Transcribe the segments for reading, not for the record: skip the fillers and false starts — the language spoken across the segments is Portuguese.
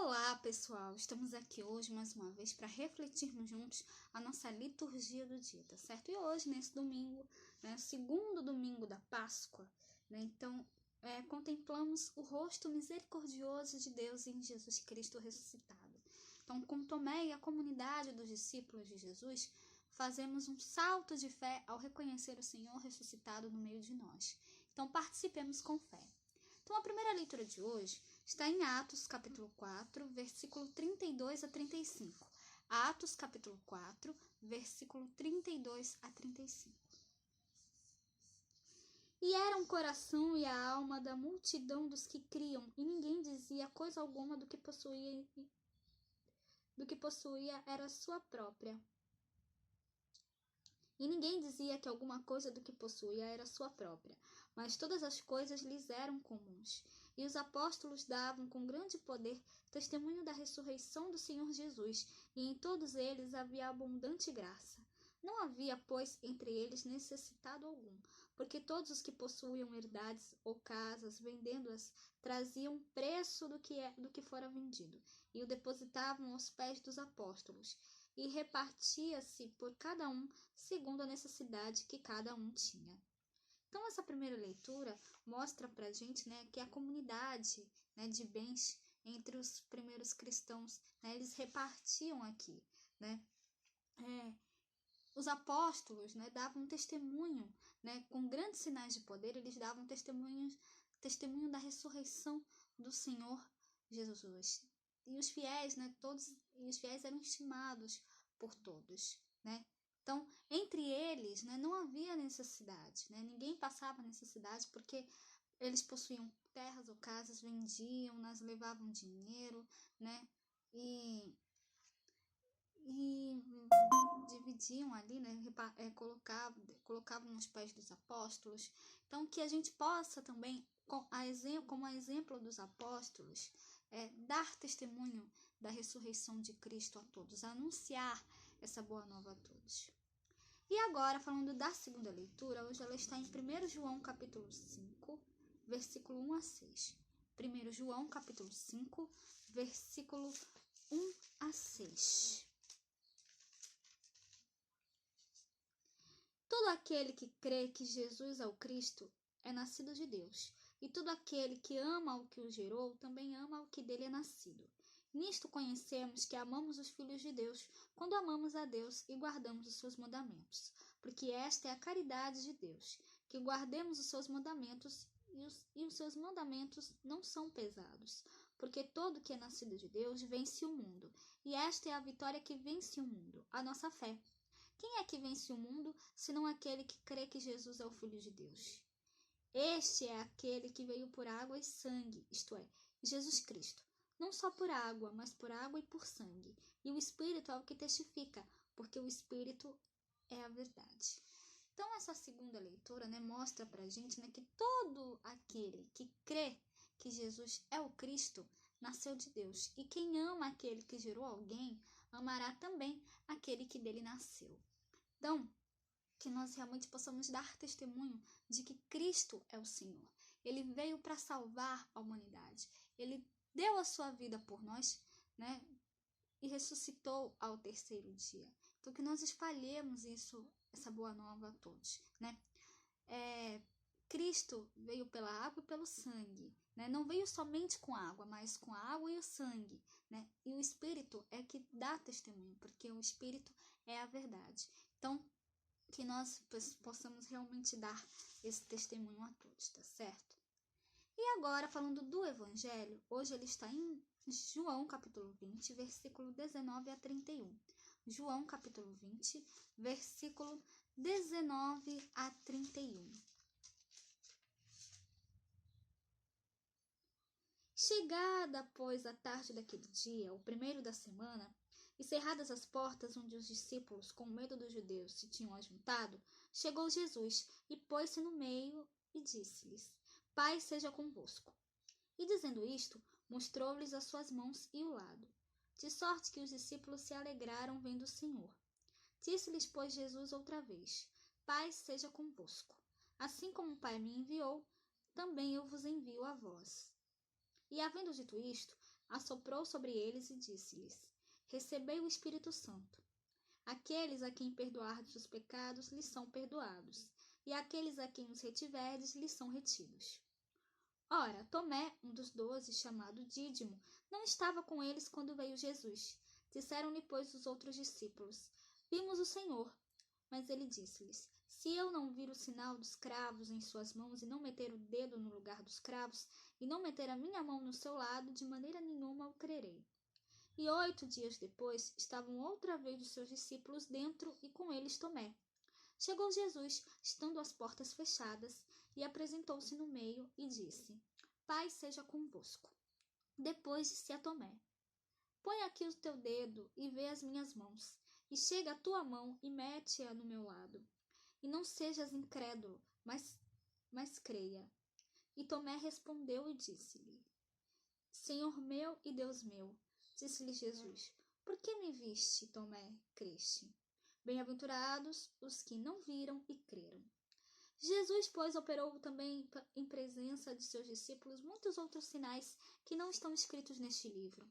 Olá, pessoal! Estamos aqui hoje mais uma vez para refletirmos juntos a nossa liturgia do dia, tá certo? E hoje, nesse domingo, segundo domingo da Páscoa, então, contemplamos o rosto misericordioso de Deus em Jesus Cristo ressuscitado. Então, com Tomé e a comunidade dos discípulos de Jesus, fazemos um salto de fé ao reconhecer o Senhor ressuscitado no meio de nós. Então, participemos com fé. Então, a primeira leitura de hoje está em Atos, capítulo 4, versículo 32 a 35. Atos, capítulo 4, versículo 32 a 35. E era o coração e a alma da multidão dos que criam, e ninguém dizia coisa alguma do que possuía era sua própria. E ninguém dizia que alguma coisa do que possuía era sua própria, mas todas as coisas lhes eram comuns. E os apóstolos davam com grande poder testemunho da ressurreição do Senhor Jesus, e em todos eles havia abundante graça. Não havia, pois, entre eles necessitado algum, porque todos os que possuíam herdades ou casas, vendendo-as, traziam preço do que fora vendido, e o depositavam aos pés dos apóstolos. E repartia-se por cada um segundo a necessidade que cada um tinha. Então, essa primeira leitura mostra para a gente que a comunidade de bens entre os primeiros cristãos, eles repartiam aqui. Os apóstolos davam testemunho, com grandes sinais de poder, eles davam testemunho da ressurreição do Senhor Jesus. E os fiéis, os fiéis eram estimados por todos, Então, entre eles, não havia necessidade, ninguém passava necessidade porque eles possuíam terras ou casas, vendiam, levavam dinheiro, e dividiam ali, colocavam nos pés dos apóstolos. Então, que a gente possa também, como a exemplo dos apóstolos, dar testemunho da ressurreição de Cristo a todos, anunciar essa boa nova a todos. E agora, falando da segunda leitura, hoje ela está em 1 João capítulo 5, versículo 1 a 6. 1 João capítulo 5, versículo 1 a 6. Todo aquele que crê que Jesus é o Cristo é nascido de Deus, e todo aquele que ama o que o gerou também ama o que dele é nascido. Nisto conhecemos que amamos os filhos de Deus, quando amamos a Deus e guardamos os seus mandamentos, porque esta é a caridade de Deus, que guardemos os seus mandamentos, e os seus mandamentos não são pesados, porque todo que é nascido de Deus vence o mundo, e esta é a vitória que vence o mundo, a nossa fé. Quem é que vence o mundo, senão aquele que crê que Jesus é o Filho de Deus? Este é aquele que veio por água e sangue, isto é, Jesus Cristo. Não só por água, mas por água e por sangue. E o Espírito é o que testifica, porque o Espírito é a verdade. Então, essa segunda leitura mostra pra gente que todo aquele que crê que Jesus é o Cristo nasceu de Deus. E quem ama aquele que gerou alguém, amará também aquele que dele nasceu. Então, que nós realmente possamos dar testemunho de que Cristo é o Senhor. Ele veio para salvar a humanidade. Ele deu a sua vida por nós, e ressuscitou ao terceiro dia. Então, que nós espalhemos essa boa nova a todos, Cristo veio pela água e pelo sangue, Não veio somente com a água, mas com a água e o sangue, E o Espírito é que dá testemunho, porque o Espírito é a verdade. Então, que nós possamos realmente dar esse testemunho a todos, tá certo? E agora, falando do Evangelho, hoje ele está em João, capítulo 20, versículo 19 a 31. João, capítulo 20, versículo 19 a 31. Chegada, pois, a tarde daquele dia, o primeiro da semana, e cerradas as portas onde os discípulos, com medo dos judeus, se tinham ajuntado, chegou Jesus e pôs-se no meio e disse-lhes: Paz seja convosco. E dizendo isto, mostrou-lhes as suas mãos e o lado, de sorte que os discípulos se alegraram vendo o Senhor. Disse-lhes, pois, Jesus outra vez: Paz seja convosco. Assim como o Pai me enviou, também eu vos envio a vós. E havendo dito isto, assoprou sobre eles e disse-lhes: Recebei o Espírito Santo. Aqueles a quem perdoardes os pecados lhes são perdoados, e aqueles a quem os retiverdes lhes são retidos. Ora, Tomé, um dos 12, chamado Dídimo, não estava com eles quando veio Jesus. Disseram-lhe, pois, os outros discípulos: Vimos o Senhor. Mas ele disse-lhes: Se eu não vir o sinal dos cravos em suas mãos, e não meter o dedo no lugar dos cravos, e não meter a minha mão no seu lado, de maneira nenhuma eu crerei. E 8 dias depois, estavam outra vez os seus discípulos dentro, e com eles Tomé. Chegou Jesus, estando as portas fechadas, e apresentou-se no meio, e disse: Paz seja convosco. Depois disse a Tomé: Põe aqui o teu dedo, e vê as minhas mãos, e chega a tua mão, e mete-a no meu lado. E não sejas incrédulo, mas creia. E Tomé respondeu e disse-lhe: Senhor meu e Deus meu. Disse-lhe Jesus: Por que me viste, Tomé, creste? Bem-aventurados os que não viram e creram. Jesus, pois, operou também em presença de seus discípulos muitos outros sinais que não estão escritos neste livro.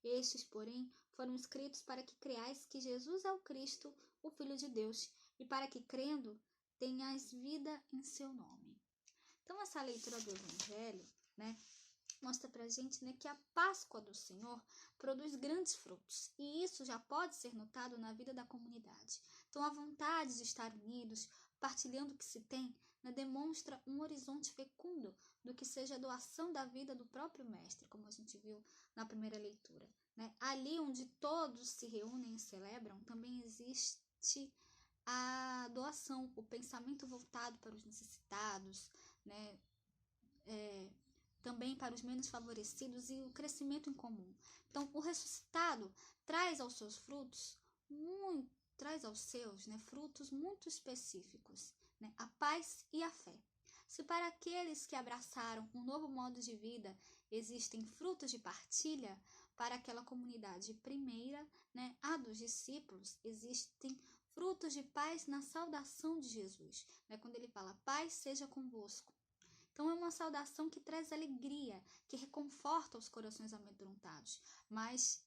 Estes, porém, foram escritos para que creais que Jesus é o Cristo, o Filho de Deus, e para que, crendo, tenhais vida em seu nome. Então, essa leitura do Evangelho, mostra pra gente, que a Páscoa do Senhor produz grandes frutos, e isso já pode ser notado na vida da comunidade. Então, a vontade de estar unidos, partilhando o que se tem, demonstra um horizonte fecundo do que seja a doação da vida do próprio Mestre, como a gente viu na primeira leitura. Ali onde todos se reúnem e celebram, também existe a doação, o pensamento voltado para os necessitados, também para os menos favorecidos e o crescimento em comum. Então, o ressuscitado traz aos seus frutos frutos muito específicos, a paz e a fé. Se para aqueles que abraçaram um novo modo de vida existem frutos de partilha, para aquela comunidade primeira, a dos discípulos, existem frutos de paz na saudação de Jesus, quando ele fala, paz seja convosco. Então, é uma saudação que traz alegria, que reconforta os corações amedrontados, mas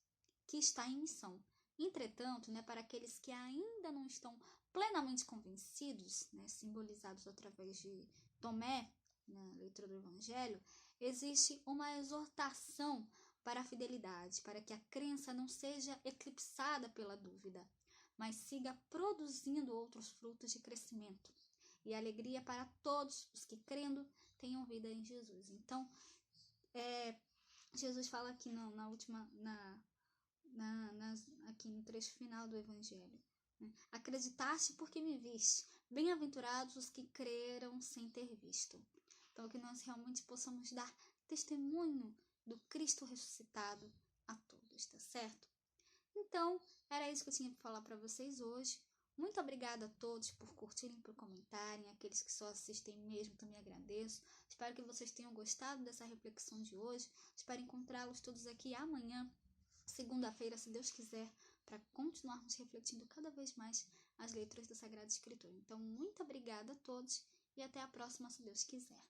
que está em missão. Entretanto, para aqueles que ainda não estão plenamente convencidos, simbolizados através de Tomé, na leitura do Evangelho, existe uma exortação para a fidelidade, para que a crença não seja eclipsada pela dúvida, mas siga produzindo outros frutos de crescimento e alegria para todos os que, crendo, tenham vida em Jesus. Então, Jesus fala aqui aqui no trecho final do Evangelho: Acreditaste porque me viste, bem-aventurados os que creram sem ter visto. Então, que nós realmente possamos dar testemunho do Cristo ressuscitado a todos, tá certo? Então, era isso que eu tinha para falar para vocês hoje. Muito obrigada a todos por curtirem, por comentarem. Aqueles que só assistem mesmo, também agradeço. Espero que vocês tenham gostado dessa reflexão de hoje. Espero encontrá-los todos aqui amanhã, segunda-feira, se Deus quiser, para continuarmos refletindo cada vez mais as letras da Sagrada Escritura. Então, muito obrigada a todos e até a próxima, se Deus quiser.